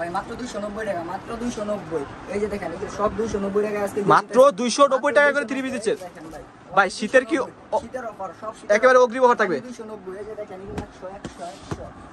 ভাই মাত্র 290 টাকা, মাত্র 290। এই যে দেখেন এগুলো সব 290 টাকা আজকে মাত্র 290 টাকা করে থ্রি পিস দিচ্ছে ভাই। শীতের কি শীতের অফার, সব একেবারে অগ্রিম অফার থাকবে 290। এই যে দেখেন এগুলো 100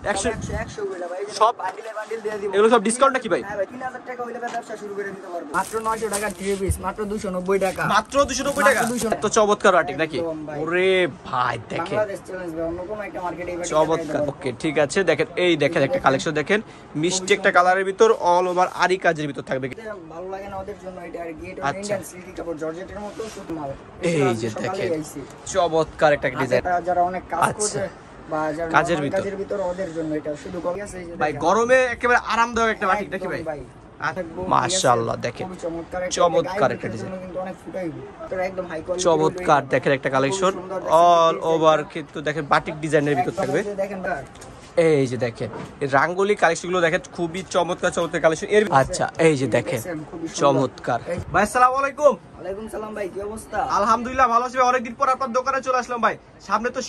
100 100 করে ভাই, সব বান্ডিলে বান্ডিল দিয়ে দিব। এগুলো সব ডিসকাউন্ট নাকি ভাই? হ্যাঁ ভাই 3000 টাকা হইলে ব্যবসা শুরু করে দিতে পারবো। মাত্র 900 টাকা থ্রি পিস, মাত্র 290 টাকা, মাত্র 290 টাকা। তো চমৎকার আর্টিক নাকি? ওরে ভাই দেখেন বাংলাদেশ চ্যালেঞ্জ ভাই, অন্য কোনো একটা মার্কেটে এই চমৎকার। ওকে ঠিক আছে, দেখেন এই দেখেন একটা কালেকশন দেখেন, মিষ্টি একটা কালারের ভিতর অল ওভার আরি কাজের ভিতর থাকবে। ভালো লাগে না ওদের জন্য এটা, আর কি এটা ইন্ডিয়ান সিল্কি কাপড় জর্জেটের মতো সুত মাল। এই যে দেখেন চমৎকার একটা ডিজাইন, যারা অনেক কাজ করছে বা যারা কাজের ভিতর ওদের জন্য এটা শুধু কম আছে। এই যে ভাই গরমে একেবারে আরামদায়ক একটা বাটিক নাকি ভাই? মাশাআল্লাহ দেখেন চমৎকার একটা ডিজাইন, কিন্তু অনেক ফুটাইবো তো একদম হাই কোয়ালিটি চমৎকার দেখেন একটা কালেকশন অল ওভার কিন্তু দেখেন বাটিক ডিজাইনের ভিতর থাকবে। দেখেন এই যে দেখেন এই রাঙ্গুলি কালেকশন গুলো দেখেন খুবই চমৎকার চমৎকার কালেকশন এর। আচ্ছা এই যে দেখেন চমৎকার। ভাই আসসালামু আলাইকুম। ওয়ালাইকুম সালাম ভাই, কি অবস্থা? আলহামদুলিল্লাহ ভালো আছি ভাই, অনেকদিন পর আপনার দোকানে চলে আসলাম ভাই। সামনে তো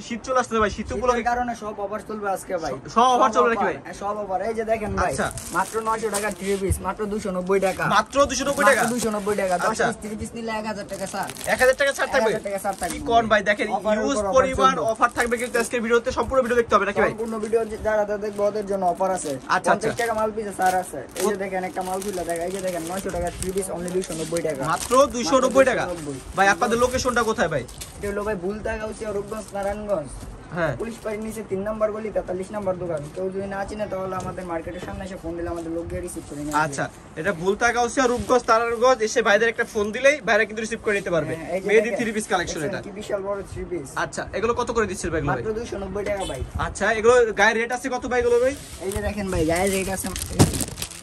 শীত চলে আসছে ভাই, শীত উপলক্ষে কারণে সব অফার চলবে আজকে ভাই। সব অফার চলবে নাকি ভাই? সব অফার। এই যে দেখেন ভাই মাত্র 900 টাকা থ্রি পিস, মাত্র 290 টাকা, মাত্র 290 টাকা, 290 টাকা। 10 পিস 30 পিস নিলে 1000 টাকা ছাড়, 1000 টাকা ছাড় থাকবে। 1000 টাকা ছাড় থাকবে। কি কোন ভাই দেখেন ইউজ পরিমাণ অফার থাকবে কিন্তু আজকের ভিডিওতে, সম্পূর্ণ ভিডিও দেখতে হবে নাকি ভাই? সম্পূর্ণ ভিডিও যারা দেখবে ওদের জন্য অফার আছে। 50 টাকা মাল পিছে ছাড় আছে। এই যে দেখেন একটা মাল খুলে দেখা, এই যে দেখেন 900 টাকা থ্রি পিস অনলি 290 টাকা, মাত্র 290 টাকা। ভাই আপনাদের লোকেশনটা কোথায় ভাই? এটা হলো ভাই ভুলতাগাঁও, রূপগঞ্জ, নারায়ণগঞ্জ। হ্যাঁ পুলিশ বাড়ির নিচে 3 নম্বর গলি 43 নম্বর দোকান। কেউ যদি না চিনে তাহলে আমাদের মার্কেটের সামনে এসে ফোন দিলে আমাদের লোক গিয়ে রিসিভ করে নিয়ে আসবে। আচ্ছা এটা ভুলতাগাঁও রূপগঞ্জ নারায়ণগঞ্জ এসে ভাইদের একটা ফোন দিলেই ভাইরা কিন্তু রিসিভ করে নিতে পারবে। মেহেদি থ্রি পিস কালেকশন এটা কি বিশাল বড় থ্রি পিস। আচ্ছা এগুলো কত করে দিচ্ছেন ভাই? মাত্র 290 টাকা ভাই। আচ্ছা এগুলো গায়ের রেট আছে কত ভাই এগুলো ভাই? এই যে দেখেন ভাই গায়ের রেট আছে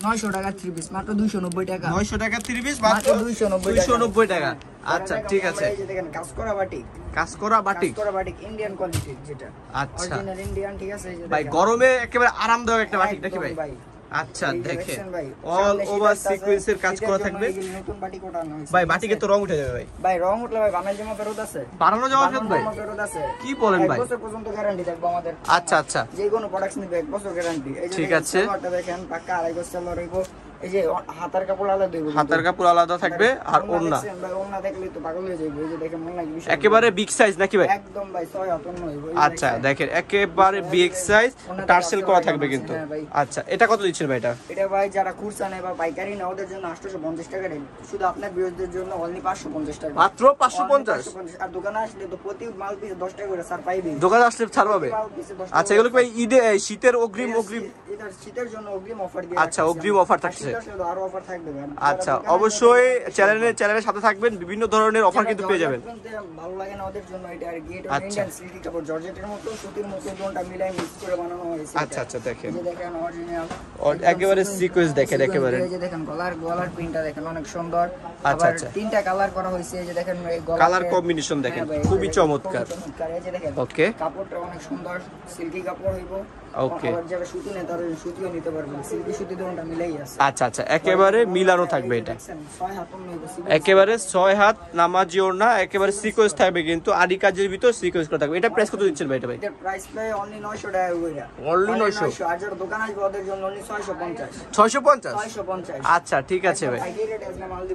900 টাকা থ্রি পিস, মাত্র 290 টাকা, 900 টাকা থ্রি পিস মাত্র 290 টাকা। আচ্ছা ঠিক আছে। এই যে দেখেন কাজ করা বাটিক, কাজ করা বাটিক, কাজ করা বাটিক ইন্ডিয়ান কোয়ালিটি যেটা। আচ্ছা অরিজিনাল ইন্ডিয়ান, ঠিক আছে। এই যে ভাই গরমে একেবারে আরামদায়ক একটা বাটিক নাকি ভাই? আচ্ছা দেখেন অল ওভার সিকোয়েন্সের কাজ করা থাকবে। নতুন বাটিক ওঠানো হয়েছে ভাই বাটিকে তো রং উঠে যাবে ভাই। ভাই রং উঠলে ভাই বানার জন্য ফেরত আছে, বানানো যাওয়ার ফেরত ভাই? ফেরত আছে। কি বলেন ভাই? 1 বছর পর্যন্ত গ্যারান্টি থাকবে আমাদের। আচ্ছা আচ্ছা যে কোনো প্রোডাক্ট নিবে 1 বছর গ্যারান্টি। এই যে ঠিক আছে। এটা দেখেন পাকা 2.5 গজ চাল রইবো। এই যে হাতার কাপড় আলাদা দেব, হাতার কাপড় আলাদা থাকবে আর ওড়না। ভাই ওড়না দেখলে তো পাগল হয়ে যাবে। এই যে দেখেন ওড়না কি বিশাল, একেবারে বিগ সাইজ নাকি ভাই? একদম ভাই 6 হাত ওড়না হইবো। আচ্ছা দেখেন একেবারে বিগ সাইজ টার্সেল করা থাকবে কিন্তু। আচ্ছা এটা কত দিচ্ছেন ভাই? এটা ভাই যারা খুচরা নেয় বা পাইকারি নেয় ওদের জন্য 850 টাকা রেট, শুধু আপনার বিরোধীদের জন্য অনলি 550 টাকা, মাত্র 550। আর দোকানে আসলে তো প্রতি মাল পিছে 10 টাকা করে ছাড় পাইবে। দোকানে আসলে ছাড় পাবে। আচ্ছা এগুলো কি ভাই ঈদে শীতের অগ্রিম এটা শীতের জন্য অগ্রিম অফার দিয়ে। আচ্ছা অগ্রিম অফার থাকছে। আরো অফার থাকবে। আচ্ছা অবশ্যই চ্যানেলের সাথে থাকবেন, বিভিন্ন ধরনের অফার কিন্তু পেয়ে যাবেন। ভালো লাগে না ওদের জন্য এটা, আর কি এটা ইন্ডিয়ান সিল্কি কাপড় জর্জেটের মতো সুতির মতো দুটোটা মিলাই মিক্স করে বানানো হয়েছে। আচ্ছা আচ্ছা দেখেন এই যে দেখেন অরিজিনাল একেবারে সিকোয়েন্স দেখেন একেবারে। এই যে দেখেন গলার প্রিন্টটা দেখেন অনেক সুন্দর। আচ্ছা আবার আচ্ছা 3টা কালার করা হয়েছে। এই যে দেখেন এই কালার কম্বিনেশন দেখেন খুবই চমৎকার। এই যে দেখেন ওকে কাপড়টা অনেক সুন্দর, সিল্কি কাপড় হইবো। ওকে আবার যারা সুতি নেয় তারা সুতিও নিতে পারবেন, সিল্কি সুতি দুটোটা মিলাই আছে। আচ্ছা আচ্ছা একেবারে মিলানো থাকবে এটা, 6 হাত ওড়না হইবো, একেবারে 6 হাত নামাজি ওড়না, একেবারে সিকোয়েন্স থাকবে কিন্তু আদি কাজের ভিতর সিকোয়েন্স করা থাকবে। এটা প্রাইস কত দিচ্ছেন ভাই? এটা ভাই এটার প্রাইস প্রায় অনলি 900 টাকা কইরা, অনলি 900। আর যারা দোকান আসবে ওদের জন্য অনলি 650 650। আচ্ছা ঠিক আছে ভাই,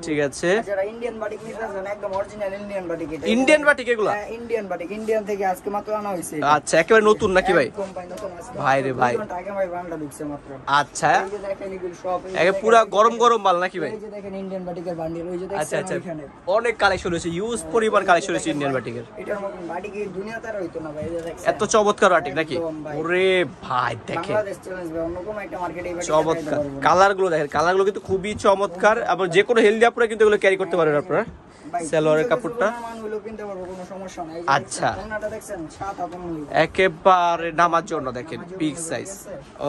ঠিক আছে। যারা ইন্ডিয়ান বাটিক নিতে চান একদম অরিজিনাল ইন্ডিয়ান বাটিক, এটা ইন্ডিয়ান বাটিক এগুলা? ইন্ডিয়ান বাটিক, ইন্ডিয়ান থেকে আজকে মাত্র আনা হইছে। আচ্ছা একেবারে নতুন নাকি ভাই? একদম ভাই নতুন আজকে ভাই রে ভাই, আগে ভাই বান্ডা ঢুকছে মাত্র। আচ্ছা এই যে দেখেন এগুলো সব একে পুরো গরম গরম মাল নাকি ভাই? এই যে দেখেন ইন্ডিয়ান বাটিকের বান্ডিল, ওই যে আচ্ছা দেখছেন আচ্ছা ওইখানে অনেক কালেকশন হয়েছে, ইউজ পরিমাণ কালেকশন হয়েছে ইন্ডিয়ান বাটিকের। এটার মতন বাটিক এই দুনিয়াতে আর হইতো না ভাই। এই যে দেখছেন এত চমৎকার বাটিক নাকি? ওরে ভাই দেখেন বাংলাদেশ চ্যালেঞ্জ ভাই, অন্য কোনো একটা মার্কেটে এই বাটিক চমৎকার কালার গুলো দেখেন, কালার গুলো কিন্তু খুবই চমৎকার। আবার যে কোনো হেলদি আপনারা কিন্তু এগুলো ক্যারি করতে পারেন আপনারা। সালোয়ারের কাপড়টা আচ্ছা একেবারে নামার জন্য দেখেন বিগ সাইজ।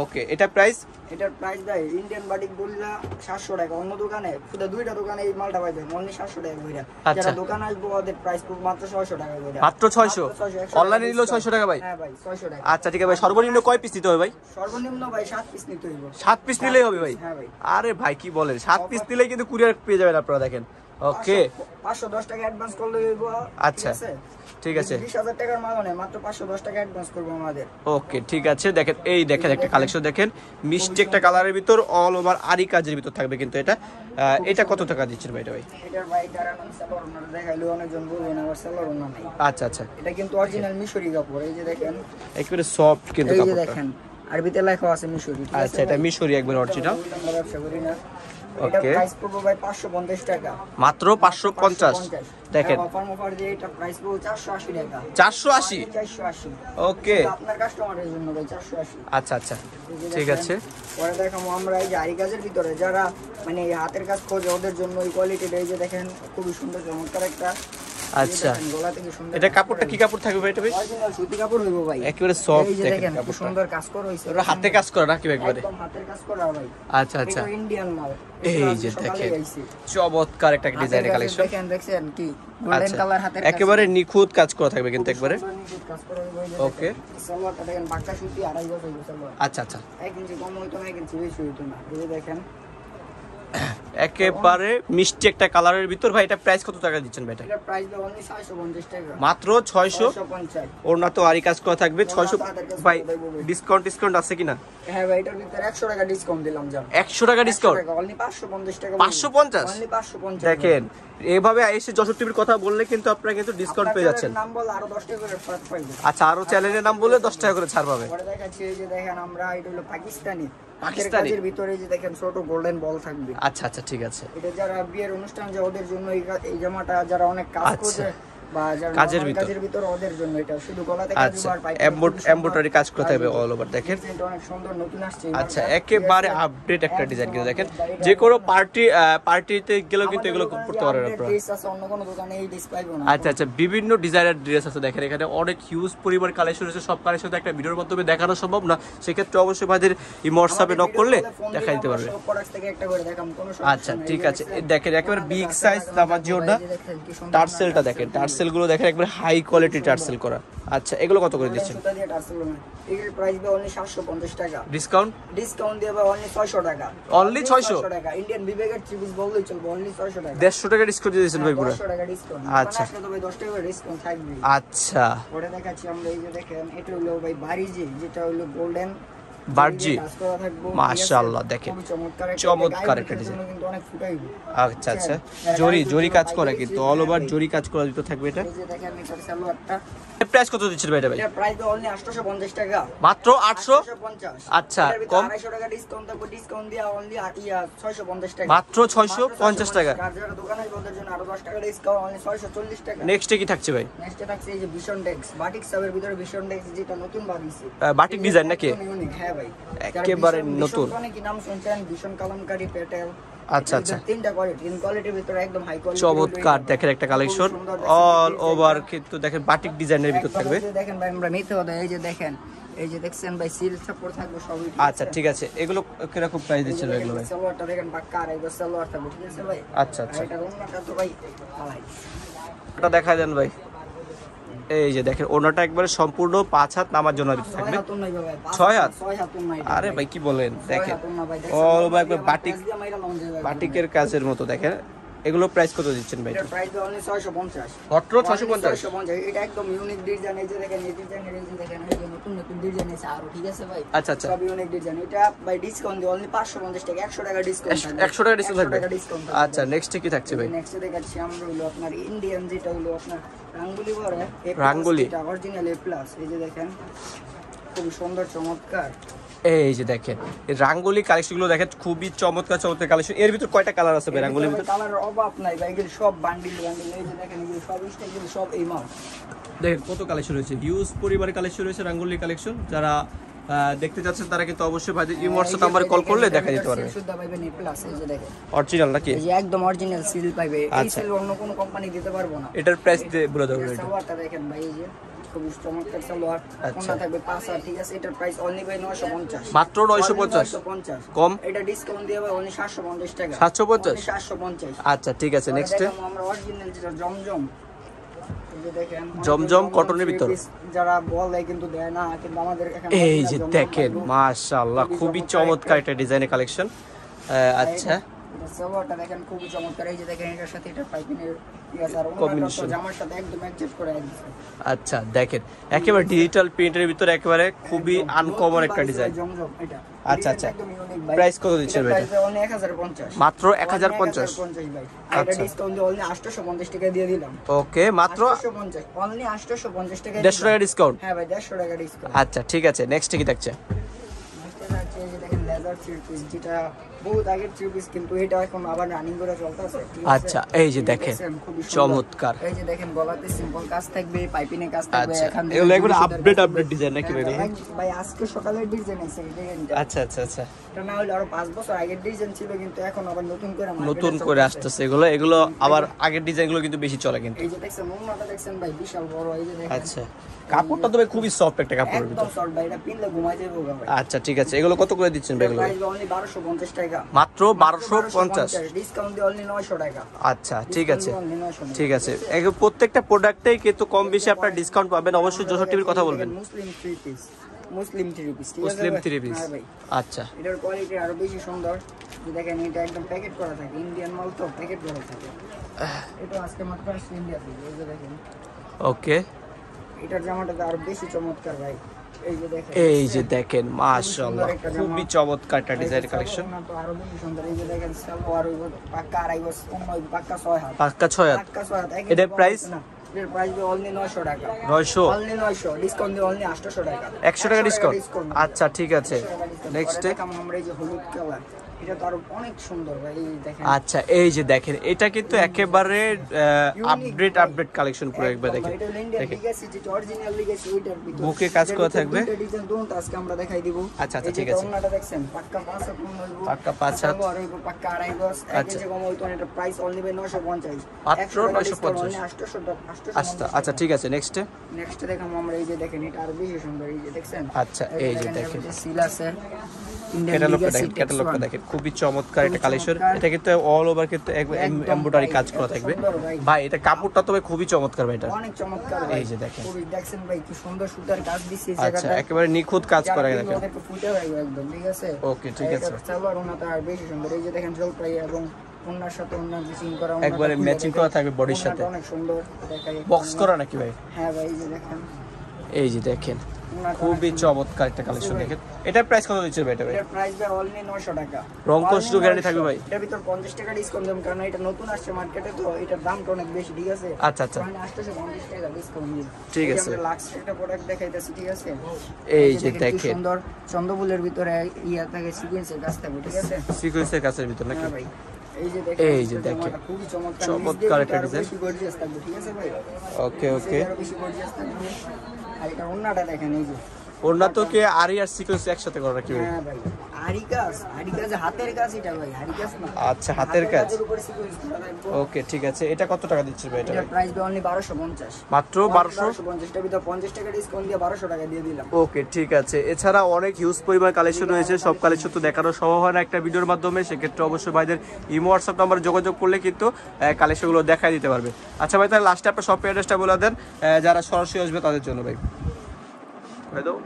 ওকে এটা প্রাইস? এটার প্রাইস ভাই ইন্ডিয়ান বাটিক বললা 700 টাকা, অন্য দোকানে শুধু দুইটা দোকানে এই মালটা পাইবেন অনলি 700 টাকা কইরা। যারা দোকানে আসবে ওদের প্রাইস পুরো মাত্র 600 টাকা কইরা। মাত্র 600? অনলাইনে নিলেও 600 টাকা ভাই? হ্যাঁ ভাই 600 টাকা। আচ্ছা ঠিক আছে ভাই, সর্বনিম্ন কয় পিস নিতে হবে ভাই? সর্বনিম্ন ভাই 7 পিস নিতে হইব। 7 পিস নিলেই হবে ভাই? হ্যাঁ ভাই। আরে ভাই কি বলেন, 7 পিস নিলেই কিন্তু কুরিয়ার পেয়ে যাবেন আপনারা। দেখেন ওকে 510 টাকা অ্যাডভান্স করলে হইব। আচ্ছা ঠিক আছে 20,000 টাকার মাল নেই, মাত্র 510 টাকা অ্যাডভান্স করব আমাদের। ওকে ঠিক আছে। দেখেন এই দেখেন একটা কালেকশন দেখেন, মিষ্টি একটা কালারের ভিতর অল ওভার আরি কাজের ভিতর থাকবে কিন্তু এটা। এটা কত টাকা দিচ্ছেন ভাই? এটা ভাই এটার ভাই যারা নাম সেলর ওনার দেখাইলো অনেকজন বলবেন আবার সেলর ওনার নাই। আচ্ছা আচ্ছা, এটা কিন্তু অরিজিনাল মিশরি কাপড়। এই যে দেখেন একেবারে সফট কিন্তু এই যে কাপড়টা। দেখেন আরবিতে লেখা আছে মিশরি। আচ্ছা এটা মিশরি একবার অরিজিনাল। আমরা ব্যবসা করি না। এটা ওকে প্রাইস পড়বে ভাই 550 টাকা, মাত্র 550। দেখেন অফার দিয়ে এটা প্রাইস পড়বে 480 টাকা। 480 480 ওকে আপনার কাস্টমারের জন্য ভাই 480। আচ্ছা আচ্ছা ঠিক আছে। পরে দেখাবো আমরা এই যে আরি কাজের ভিতরে যারা মানে এই হাতের কাজ খোঁজে ওদের জন্য এই কোয়ালিটিটা। এই যে দেখেন খুবই সুন্দর চমৎকার একটা। আচ্ছা গলা থেকে সুন্দর এটা কাপড়টা কি কাপড় থাকবে ভাই? এটা ভাই অরিজিনাল সুতি কাপড় হইবো ভাই, একেবারে সফট। এই যে দেখেন দেখেন খুব কাপড়টা সুন্দর কাজ করা হইছে, ওরা হাতে কাজ করে নাকি একবারে? একদম হাতের কাজ করা ভাই। আচ্ছা আচ্ছা এটা ইন্ডিয়ান মাল। এই যে দেখেন চমৎকার একটা ডিজাইনের কালেকশন। দেখেন দেখছেন কি গোল্ডেন কালার হাতের কাজ। একেবারে নিখুঁত কাজ করা থাকবে কিন্তু একবারে। কাজ করা হইবো। এই যে ওকে সালোয়ারটা দেখেন বাক্কা সুতি 2.5 গজ হইবো সালোয়ার। আচ্ছা আচ্ছা 1 ইঞ্চি কম হইতো না, 1 ইঞ্চি বেশি হইতো না। এই যে দেখেন একেবারে মিষ্টি একটা কালারের ভিতর। ভাই এটা প্রাইস কত টাকা দিচ্ছেন ভাই? এটা প্রাইস দেব অনলি 650 টাকা, মাত্র 650। ওড়না তো আরি কাজ করা থাকবে 600। ভাই ডিসকাউন্ট আছে কিনা? হ্যাঁ ভাই এটার ভিতরে 100 টাকা ডিসকাউন্ট দিলাম জান। 100 টাকা ডিসকাউন্ট? অনলি 550 টাকা। 550 অনলি 550। দেখেন এইভাবে এসে যশোর টিভির কথা বললে কিন্তু আপনারা কিন্তু ডিসকাউন্ট পেয়ে যাচ্ছেন। নাম বল আরো 10 টাকা করে ছাড় পাইবেন। আচ্ছা আরো চ্যানেলের নাম বললে 10 টাকা করে ছাড় পাবে। পরে দেখাচ্ছি এই যে দেখেন আমরা এটা হলো পাকিস্তানি পাকিস্তানি কাজের ভিতরে যে দেখেন ছোট গোল্ডেন বল থাকবে। আচ্ছা আচ্ছা ঠিক আছে। এটা যারা বিয়ের অনুষ্ঠান যে ওদের জন্য এই জামাটা যারা অনেক কাজ আচ্ছা। করে বা যারা কাজের কাজের ভিতর ওদের জন্য এটা শুধু গলাতে কাজ আচ্ছা আর পাইতে এমব্রয়ডারি কাজ করতে হবে অল ওভার। দেখেন ডিজাইনটা অনেক সুন্দর নতুন আসছে। আচ্ছা একেবারে আপডেট একটা ডিজাইন কিন্তু দেখেন যে কোনো পার্টিতে গেলেও কিন্তু এগুলো করতে পারবেন আপনারা। ড্রেস আছে অন্য কোনো দোকানে এই ড্রেস পাইবো না। আচ্ছা আচ্ছা বিভিন্ন ডিজাইনের ড্রেস আছে দেখেন এখানে অনেক হিউজ পরিমাণ কালেকশন আছে। সব কালেকশন একটা ভিডিওর মাধ্যমে দেখানো সম্ভব না, সেক্ষেত্রে অবশ্যই ভাইদের এই হোয়াটসঅ্যাপে নক করলে দেখা দিতে পারবে। সব প্রোডাক্ট থেকে একটা করে দেখাম কোনো সমস্যা আচ্ছা ঠিক আছে। দেখেন একেবারে বিগ সাইজ নামার জন্য টার্সেলটা দেখেন, টার্সেল গুলো দেখেন একবারে হাই কোয়ালিটি টার্সেল করা। আচ্ছা এগুলো কত করে দিচ্ছেন? সুতা দিয়ে টার্সেল না এর প্রাইস হবে অনলি 750 টাকা। ডিসকাউন্ট দেবে অনলি 600 টাকা। অনলি 600 টাকা। ইন্ডিয়ান বিবেকের ত্রিভুজ বললেই চলবে, অনলি 600 টাকা। 150 টাকা ডিসকাউন্ট দিয়ে দিয়েছেন ভাই পুরো? 600 টাকা ডিসকাউন্ট। আচ্ছা আসলে তো ভাই 10 টাকা ডিসকাউন্ট থাকবে। আচ্ছা পরে দেখাচ্ছি আমরা এই যে দেখেন এটা হলো ভাই বারিজি, যেটা হলো গোল্ডেন বার্জি। মাশাআল্লাহ দেখেন চমৎকার একটা ডিজাইন কিন্তু অনেক ফুটাইবো। আচ্ছা আচ্ছা জরি কাজ করা কিন্তু অল ওভার জরি কাজ করা দিতে থাকবে এটা। এই যে দেখেন এটার সালোয়ারটা প্রাইস কত দিচ্ছেন ভাই এটা? ভাই এটা প্রাইস অনলি 850 টাকা। মাত্র 850। আচ্ছা কম 250 টাকা ডিসকাউন্ট থাকবে, ডিসকাউন্ট দিয়া অনলি 650 টাকা। মাত্র 650 টাকা। আর যারা দোকানে ওদের জন্য আরো 10 টাকা ডিসকাউন্ট, অনলি 640 টাকা। নেক্সটে কি থাকছে ভাই? নেক্সটে থাকছে এই যে ভিশন ডেক্স বাটিক সাবের ভিতরে ভিশন ডেক্স, যেটা নতুন বানিয়েছে বাটিক ডিজাইন নাকি? হ্যাঁ ভাই একেবারে নতুন। মানে কি নাম শুনছেন? ভিশন কালামকারী পেটেল। আচ্ছা আচ্ছা তিনটা কোয়ালিটি, তিন কোয়ালিটির ভিতরে একদম হাই কোয়ালিটি চমৎকার দেখেন একটা কালেকশন অল ওভার কিন্তু দেখেন বাটিক ডিজাইনের ভিতর থাকবে। দেখেন ভাই আমরা মিথ্যে কথা, এই যে দেখেন এই যে দেখছেন ভাই সিল সাপোর্ট থাকবে সবই। আচ্ছা ঠিক আছে এগুলো কিরকম প্রাইস দিচ্ছেন এগুলো ভাই? সালোয়ারটা দেখেন বাক্কা আর এই সালোয়ার থাকবে, ঠিক আছে ভাই? আচ্ছা আচ্ছা এটা ওন্নাটা তো ভাই ভাই এটা দেখা দেন ভাই। এই যে দেখেন ওনাটা একবারে সম্পূর্ণ 5 হাত নামার জন্য থাকবে। 6 হাত? আরে ভাই কি বলেন, দেখেন অল ওভার একবার বাটিকের কাজের মতো দেখেন। এগুলো প্রাইস কত দিচ্ছেন ভাই? এটার প্রাইস অনলি 650। মাত্র 650। এটা একদম ইউনিক ডিজাইন। এই যে দেখেন এই ডিজাইনের এই যে দেখেন এই যে নতুন নতুন ডিজাইন আছে আরো, ঠিক আছে ভাই? আচ্ছা আচ্ছা সব ইউনিক ডিজাইন। এটা ভাই ডিসকাউন্ট দিয়ে অনলি 550 টাকা, 100 টাকা ডিসকাউন্ট থাকবে। 100 টাকা ডিসকাউন্ট থাকবে। 100 টাকা ডিসকাউন্ট থাকবে। আচ্ছা নেক্সটে কি থাকছে ভাই? নেক্সটে দেখাচ্ছি আমরা হলো আপনার ইন্ডিয়ান, যেটা হলো আপনার রাঙ্গুলি বলে রাঙ্গুলি। এটা অরিজিনাল এ প্লাস। এই যে দেখেন খুব সুন্দর চমৎকার। এই যে দেখেন এই রাঙ্গুলি কালেকশনগুলো দেখেন খুবই চমৎকার কালেকশন। এর ভিতর কয়টা কালার আছে ভাই রাঙ্গুলির ভিতর? কালারের অভাব নাই ভাই, এগুলো সব বান্ডিল বান্ডিল। এই যে দেখেন এগুলো সব স্টাইল, সব এই মাল। দেখেন কত কালেকশন রয়েছে, হিউজ পরিবারের কালেকশন রয়েছে রাঙ্গুলি কালেকশন। যারা দেখতে যাচ্ছেন তারা কিন্তু অবশ্যই ভাই এই হোয়াটসঅ্যাপ নাম্বারে কল করলে দেখা দিতে পারবে। শুদ্ধ পাইবেন এই প্লাস। এই যে দেখেন অরিজিনাল নাকি? এই যে একদম অরিজিনাল সিল পাইবে। এই সিল অন্য কোনো কোম্পানি দিতে পারবো না। এটার প্রাইস বলে দাও এটা। সালোয়ারটা দেখেন ভাই, এই যে খুব চমৎকার সালোয়ার। কোনটা থাকবে 5 আর, ঠিক আছে? এটার প্রাইস অনলি ভাই 950। মাত্র 950 কম। এটা ডিসকাউন্ট দিয়ে ভাই অনলি 750 টাকা। 750? 750। আচ্ছা ঠিক আছে নেক্সট আমরা অরিজিনাল যেটা জমজম, এই যে দেখেন জমজম কটনের ভিতর যারা বলে কিন্তু দেয় না, কিন্তু আমাদের এখানে এই যে দেখেন মাশাআল্লাহ খুবই চমৎকার একটা ডিজাইনের কালেকশন। আচ্ছা এটা সালোয়ারটা দেখেন খুবই চমৎকার, এই যে দেখেন এটার সাথে এটা পাইপিনের আর Combination. জামার সাথে একদম অ্যাডজাস্ট করে একদম। আচ্ছা দেখেন একেবারে ডিজিটাল প্রিন্টের ভিতরে একেবারে খুবই আনকমন একটা ডিজাইন। জমজম এটা। আচ্ছা আচ্ছা, একদম ইউনিক ভাই। প্রাইস কত দিচ্ছেন ভাই? প্রাইস অনলি 1050, মাত্র 1050 ভাই। আর এটা আচ্ছা। ডিসকাউন্ট দিয়ে অনলি 850 টাকা দিয়ে দিলাম। ওকে, মাত্র 850, অনলি 850 টাকা। 150 টাকা ডিসকাউন্ট। হ্যাঁ ভাই 150 টাকা ডিসকাউন্ট। আচ্ছা ঠিক আছে, নেক্সট কি দেখছে? এই যে দেখেন লেদার থ্রি পিস, যেটা বহুত আগের থ্রি পিস, কিন্তু এটা এখন আবার রানিং করে চলতেছে। আচ্ছা এই যে দেখেন চমৎকার, এই যে দেখেন গলাতে সিম্পল কাজ থাকবে, পাইপিনে কাজ থাকবে। আচ্ছা এখান এগুলো একবার আপডেট ডিজাইন নাকি ভাই? ভাই আজকে সকালের ডিজাইন আছে এই ডিজাইনটা। আচ্ছা আচ্ছা আচ্ছা, এটা না হলে আরো 5 বছর আগের ডিজাইন ছিল, কিন্তু এখন আবার নতুন করে নতুন করে আসতেছে এগুলো। এগুলো আবার আগের ডিজাইনগুলো কিন্তু বেশি চলে কিন্তু। এই যে দেখছেন ওন্নাটা দেখছেন ভাই বিশাল বড়, এই যে দেখেন। আচ্ছা কাপড়টা তো ভাই খুবই সফট একটা কাপড়ের একদম ভিতর। সফট ভাই, এটা পিনলে ঘুমাই যাবে ভাই। আচ্ছা ঠিক আছে, এগুলো কত করে দিচ্ছেন ভাই এগুলো? প্রাইস অনলি 1250 টাকা। মাত্র 1250, ডিসকাউন্ট দিয়ে অনলি 900 টাকা। আচ্ছা ঠিক আছে Only 900 টাকা। ঠিক আছে। প্রত্যেকটা প্রোডাক্টেই কিন্তু কম বেশি আপনার ডিসকাউন্ট পাবেন। অবশ্যই 64 টিভির কথা বলবেন। মুসলিম থ্রি পিস, মুসলিম থ্রি পিস, ঠিক আছে মুসলিম ভাই? থ্রি পিস, হ্যাঁ ভাই। আচ্ছা এটার কোয়ালিটি আরো বেশি সুন্দর। যে দেখেন এটা একদম প্যাকেট করা থাকে, ইন্ডিয়ান মাল তো প্যাকেট করা থাকে। এটা আজকে মাত্র আসছে ইন্ডিয়া থেকে, এই যে দেখেন। ওকে, এটার জামাটা তো আরো বেশি চমৎকার ভাই। এই যে দেখেন, এই যে দেখেন মাশাআল্লাহ খুবই চমৎকার একটা ডিজাইন কালেকশন। তো আরো বেশি সুন্দর। এই যে দেখেন সালোয়ার হইবো পাক্কা আড়াই গজ, পাক্কা 6 হাত, পাক্কা 6 হাত। পাক্কা 6 হাত। এটার প্রাইস? এটার প্রাইস অনলি 900 টাকা। 900, অনলি 900, ডিসকাউন্ট দিয়ে অনলি 800 টাকা। 100 টাকা ডিসকাউন্ট। আচ্ছা ঠিক আছে, নেক্সট। আমরা এই যে হলুদ কালার, এটা তো আরো অনেক সুন্দর ভাই, এই দেখেন। আচ্ছা এই যে দেখেন, এটা কিন্তু একেবারে আপডেট কালেকশন পুরো একবার দেখেন। এটা ইন্ডিয়ান লিগ্যাসি, যেটা অরিজিনাল লিগ্যাসি ওইটার ভিতর বুকে কাজ করা থাকবে। এটা ডিজাইন দুটো আজকে আমরা দেখাই দিব। আচ্ছা আচ্ছা এই যে ঠিক আছে, ওন্নাটা দেখছেন পাক্কা 5 হাত মন হইবো, পাক্কা 5 হাত, সালোয়ার হইবো পাক্কা আড়াই গজ। আচ্ছা। এই যে কম হইতো না, এটা প্রাইস অনলি 950, মাত্র 950। 800 আচ্ছা ঠিক আছে, নেক্সট। নেক্সট দেখাবো আমরা, এই যে দেখেন এটা আরো বেশি সুন্দর, এই যে দেখছেন। আচ্ছা এই যে দেখেন, সিল আছে, ইন্ডিয়ান ক্যাটালগটা লিগ্যাসি দেখেন, ক্যাটালগটা টেক্সট দেখেন, খুবই চমৎকার একটা কালেকশন। চমৎকার। এটা কিন্তু অল ওভার কিন্তু এমব্রয়ডারি কাজ করা থাকবে ভাই। এটা কাপড়টা তো ভাই খুবই চমৎকার ভাই। এটা অনেক চমৎকার ভাই। এই যে দেখেন, খুবই দেখছেন ভাই কি সুন্দর সুতার কাজ দিছে এই আচ্ছা জায়গাটা। একেবারে নিখুঁত কাজ করা যার দেখেন। ওদেরকে ফুটে ভাই একদম, ঠিক আছে। ওকে ঠিক আছে, সালোয়ার ওনাটা আর বেশি সুন্দর। এই যে দেখেন জলপাই এবং ওনার সাথে ওনার ম্যাচিং করা, ওনাটা একবারে খুলে ম্যাচিং দেখেন। করা থাকবে বডির সাথে। ওনাটা অনেক সুন্দর দেখাই। বক্স করা নাকি ভাই? হ্যাঁ ভাই, এই যে দেখেন এই যে দেখেন ওনাটা খুবই অনেক চমৎকার একটা কালেকশন দেখেন। এটার প্রাইস কত দিচ্ছেন ভাই এটা ভাই? এটার প্রাইস ভাই অনলি 900 টাকা। রং কোর্স Only গ্যারান্টি 900 থাকবে ভাই? এটার ভিতর 50 টাকা ডিসকাউন্ট দেব, কারণ এটা নতুন আসছে মার্কেটে, তো এটার দামটা অনেক বেশি, ঠিক আছে। আচ্ছা আচ্ছা মানে 850 টাকা ডিসকাউন্ট দিন। ঠিক আছে। আমরা লাক্স একটা প্রোডাক্ট দেখাইতেছি, ঠিক আছে। এই যে কি দেখেন সুন্দর চন্দ্রফুলের ভিতরে ইয়া থাকে, সিকোয়েন্সের কাজ থাকবে, ঠিক আছে। সিকোয়েন্সের কাছের ভিতর নাকি? হ্যাঁ ভাই, এই যে দেখেন, এই যে দেখেন, জামাটা খুবই চমৎকার, চমৎকার একটা আরো ডিজাইন। বেশি গর্জিয়াস থাকবে, ঠিক আছে ভাই। ওকে ওকে, আরো বেশি গর্জিয়াস থাকবে। আর এটা ওন্নাটা দেখেন, এই যে ওড়না তো কি আরি আর সিকোয়েন্স একসাথে করা নাকি ভাই? হ্যাঁ ভাই, আরিকাজ হাতের কাজ, এটা ভাই হারিকাজ না। আচ্ছা হাতের কাজ। কাজের উপরে সিকোয়েন্স করা থাকবে। ওকে ঠিক আছে, এটা কত টাকা দিচ্ছেন ভাই এটা? এটার প্রাইস অনলি 1250, মাত্র 1200। 1250 টার ভিতর 50 টাকা ডিসকাউন্ট দিয়ে 1200 টাকা দিয়ে দিলাম। ওকে ঠিক আছে। এছাড়া অনেক হিউজ পরিমাণ কালেকশন রয়েছে, সব কালেকশন তো দেখানো সম্ভব হয় না একটা ভিডিওর মাধ্যমে। সেক্ষেত্রে অবশ্যই ভাইদের ইমো হোয়াটসঅ্যাপ নাম্বারে যোগাযোগ করলে কিন্তু কালেকশনগুলো দেখাই দিতে পারবে। আচ্ছা ভাই, তাহলে লাস্টে আপনার শপ অ্যাড্রেসটা বলে দেন যারা সরাসরি আসবে তাদের জন্য ভাই। ভাই দাও।